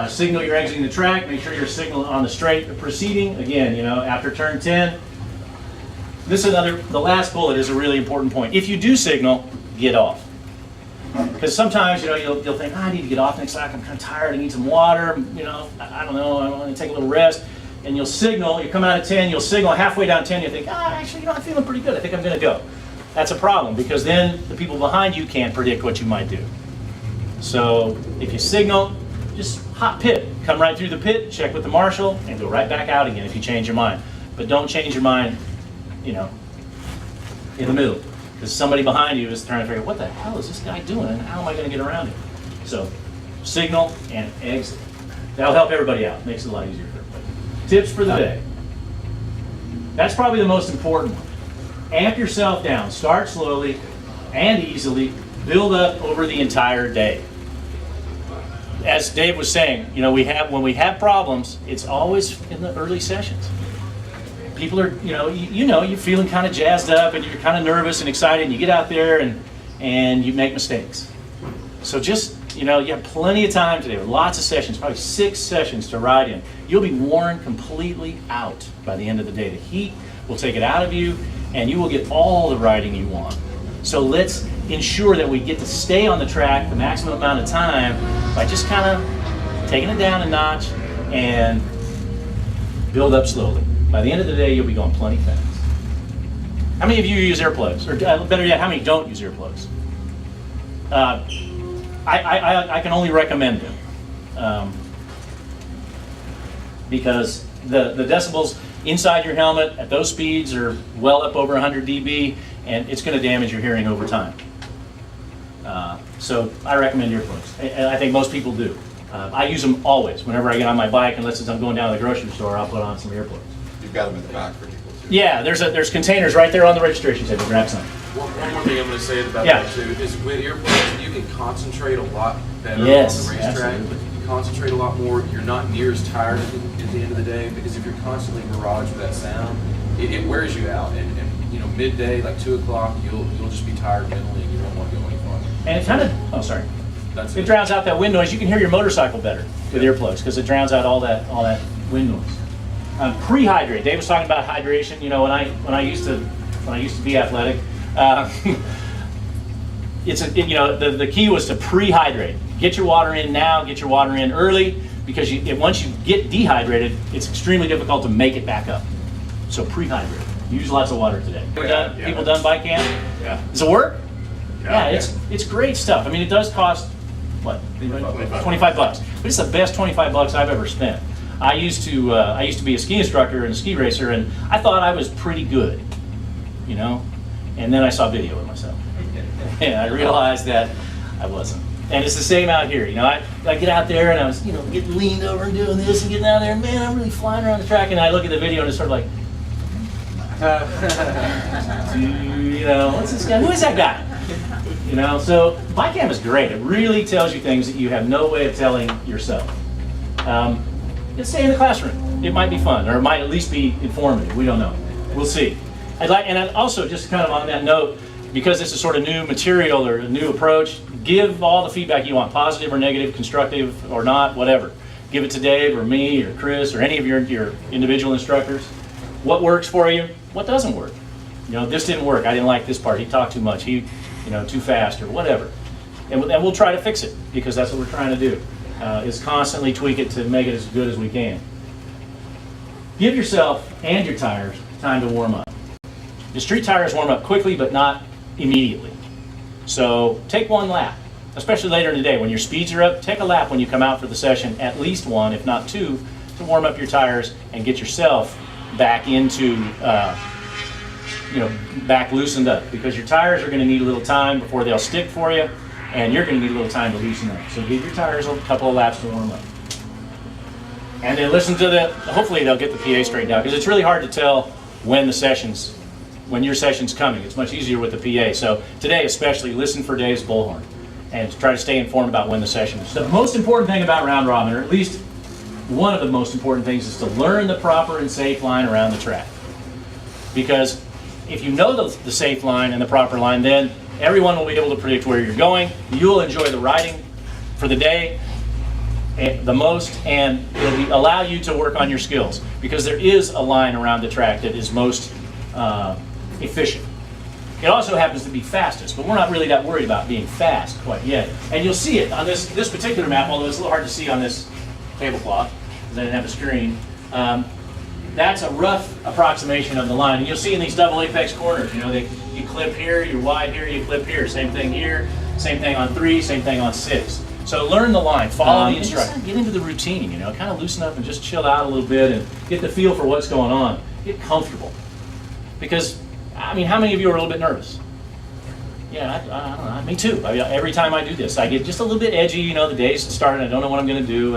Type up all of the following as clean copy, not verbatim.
signal you're exiting the track. Make sure you're signaling on the straight proceeding. Again, you know, after turn 10. This is the last bullet is a really important point. If you do signal, get off. Because sometimes, you know, you'll think, I need to get off next lap. I'm kind of tired. I need some water. You know, I don't know. I want to take a little rest. And you'll signal. You come out of 10. You'll signal halfway down 10. You think, actually, you know, I'm feeling pretty good. I think I'm going to go. That's a problem because then the people behind you can't predict what you might do. So if you signal, just hot pit. Come right through the pit, check with the marshal, and go right back out again if you change your mind. But don't change your mind, you know, in the middle. Because somebody behind you is trying to figure out, what the hell is this guy doing and how am I going to get around him? So signal and exit. That'll help everybody out. Makes it a lot easier for everybody. Tips for the day. That's probably the most important one. Amp yourself down. Start slowly and easily. Build up over the entire day. As Dave was saying, you know, when we have problems, it's always in the early sessions. People are, you're feeling kind of jazzed up and you're kind of nervous and excited and you get out there and you make mistakes. So just, you have plenty of time today with lots of sessions, probably 6 sessions to ride in. You'll be worn completely out by the end of the day. The heat will take it out of you and you will get all the riding you want. So let's ensure that we get to stay on the track the maximum amount of time by just kind of taking it down a notch and build up slowly. By the end of the day, you'll be going plenty fast. How many of you use earplugs? Or better yet, how many don't use earplugs? I can only recommend them because the decibels inside your helmet at those speeds are well up over 100 dB, and it's going to damage your hearing over time. So I recommend earplugs, and I think most people do. I use them always. Whenever I get on my bike, unless I'm going down to the grocery store, I'll put on some earplugs. You've got them in the back for people too. Yeah, there's containers right there on the registration table. Grab some. One more thing I'm going to say about that too is with earplugs, you can concentrate a lot better on the racetrack. Absolutely. You concentrate a lot more. You're not near as tired at the end of the day because if you're constantly barraged with that sound, it wears you out. And midday, like 2 o'clock, you'll just be tired mentally and you won't want to go any farther. And it kind of, That's it drowns out that wind noise. You can hear your motorcycle better with earplugs because it drowns out all that wind noise. Prehydrate. Dave was talking about hydration. When I used to be athletic, the key was to prehydrate. Get your water in now. Get your water in early because once you get dehydrated, it's extremely difficult to make it back up. So prehydrate. Use lots of water today. People done bike camp? Yeah. Does it work? Yeah, it's great stuff. I mean, it does cost what? $25. But it's the best $25 I've ever spent. I used to be a ski instructor and a ski racer, and I thought I was pretty good, And then I saw video of myself, and I realized that I wasn't. And it's the same out here. I get out there and I was, getting leaned over and doing this and getting out there, and man, I'm really flying around the track. And I look at the video and it's sort of like, what's this guy? Who is that guy? So bike camp is great. It really tells you things that you have no way of telling yourself. Stay in the classroom. It might be fun, or it might at least be informative. We don't know. We'll see. And also, just kind of on that note, because this is sort of new material or a new approach, give all the feedback you want, positive or negative, constructive or not, whatever. Give it to Dave or me or Chris or any of your individual instructors. What works for you? What doesn't work? This didn't work. I didn't like this part. He talked too much. He, too fast or whatever. And we'll try to fix it because that's what we're trying to do. Is constantly tweak it to make it as good as we can. Give yourself and your tires time to warm up. The street tires warm up quickly, but not immediately. So take one lap, especially later in the day when your speeds are up. Take a lap when you come out for the session, at least one, if not 2, to warm up your tires and get yourself back into, back loosened up, because your tires are going to need a little time before they'll stick for you. And you're going to need a little time to loosen up. So give your tires a couple of laps to warm up. And then listen to hopefully they'll get the PA straightened out, because it's really hard to tell when your session's coming. It's much easier with the PA. So today especially, listen for Dave's bullhorn and try to stay informed about when the session is. The most important thing about round robin, or at least one of the most important things, is to learn the proper and safe line around the track. Because if you know the safe line and the proper line, then everyone will be able to predict where you're going. You'll enjoy the riding for the day, the most, and it'll allow you to work on your skills, because there is a line around the track that is most efficient. It also happens to be fastest, but we're not really that worried about being fast quite yet. And you'll see it on this particular map, although it's a little hard to see on this tablecloth because I didn't have a screen. That's a rough approximation of the line. And you'll see in these double apex corners, you know, you clip here, you're wide here, you clip here. Same thing here, same thing on 3, same thing on 6. So learn the line, follow the instruction, get into the routine, you know, kind of loosen up and just chill out a little bit and get the feel for what's going on. Get comfortable. Because, I mean, how many of you are a little bit nervous? Yeah, I don't know, me too. I mean, every time I do this, I get just a little bit edgy, you know, the day's starting, I don't know what I'm going to do.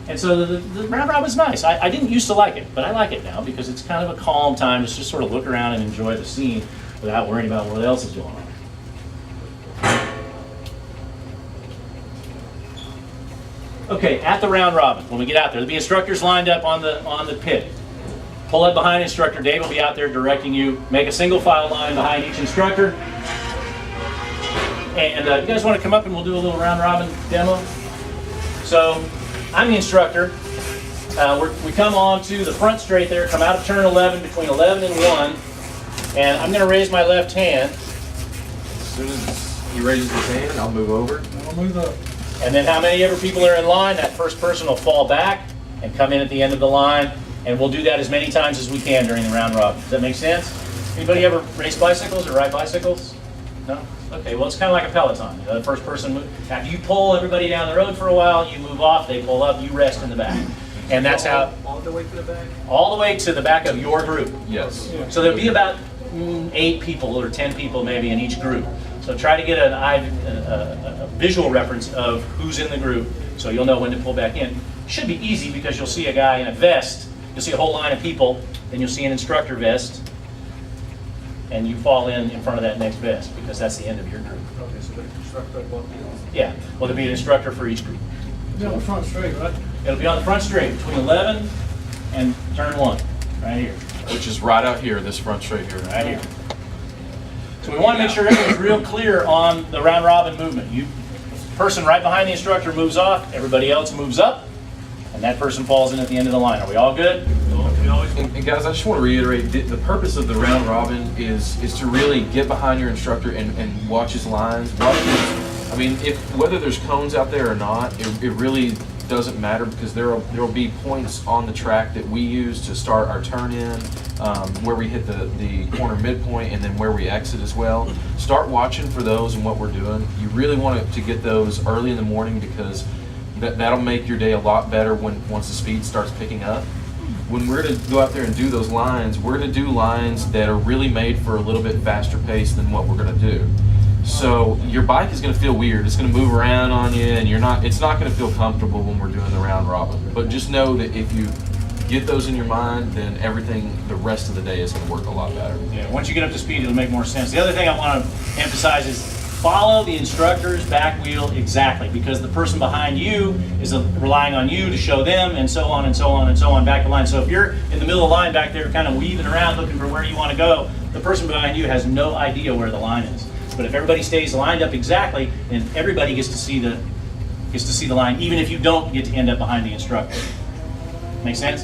And so the round robin's nice. I didn't used to like it, but I like it now because it's kind of a calm time to just sort of look around and enjoy the scene without worrying about what else is going on. Okay, at the round robin, when we get out there, there'll be instructors lined up on the pit. Pull up behind instructor. Dave will be out there directing you. Make a single file line behind each instructor. And you guys want to come up and we'll do a little round robin demo? So, I'm the instructor. We come on to the front straight there, come out of turn 11, between 11 and 1. And I'm going to raise my left hand. As soon as he raises his hand, I'll move over. I'll move up. And then how many ever people are in line, that first person will fall back and come in at the end of the line. And we'll do that as many times as we can during the round robin. Does that make sense? Anybody ever race bicycles or ride bicycles? No? Okay, well it's kind of like a Peloton. You know, the first person moves. After you pull everybody down the road for a while, you move off, they pull up, you rest in the back. And that's how... All the way to the back? All the way to the back of your group. Yes. So there'll be about 8 people or 10 people maybe in each group. So try to get a visual reference of who's in the group so you'll know when to pull back in. Should be easy because you'll see a guy in a vest, you'll see a whole line of people, then you'll see an instructor vest, and you fall in front of that next vest because that's the end of your group. Okay, so the instructor will be on. Yeah, well there'll be an instructor for each group. Yeah, the front straight, right? It'll be on the front straight between 11 and turn 1, right here. Which is right out here, this front straight here. Right here. So we want to make sure everyone's real clear on the round robin movement. The person right behind the instructor moves off, everybody else moves up, and that person falls in at the end of the line. Are we all good? And guys, I just want to reiterate, the purpose of the round robin is to really get behind your instructor and watch his lines. I mean, whether there's cones out there or not, it really doesn't matter because there will be points on the track that we use to start our turn in, where we hit the corner midpoint and then where we exit as well. Start watching for those and what we're doing. You really want to get those early in the morning because that'll make your day a lot better once the speed starts picking up. When we're to go out there and do those lines, we're going to do lines that are really made for a little bit faster pace than what we're going to do. So your bike is going to feel weird. It's going to move around on you, and it's not going to feel comfortable when we're doing the round robin. But just know that if you get those in your mind, then everything the rest of the day is going to work a lot better. Yeah, once you get up to speed, it'll make more sense. The other thing I want to emphasize is follow the instructor's back wheel exactly, because the person behind you is relying on you to show them, and so on and so on and so on back the line. So if you're in the middle of the line back there kind of weaving around looking for where you want to go, the person behind you has no idea where the line is. But if everybody stays lined up exactly, then everybody gets to see the line, even if you don't get to end up behind the instructor. Make sense?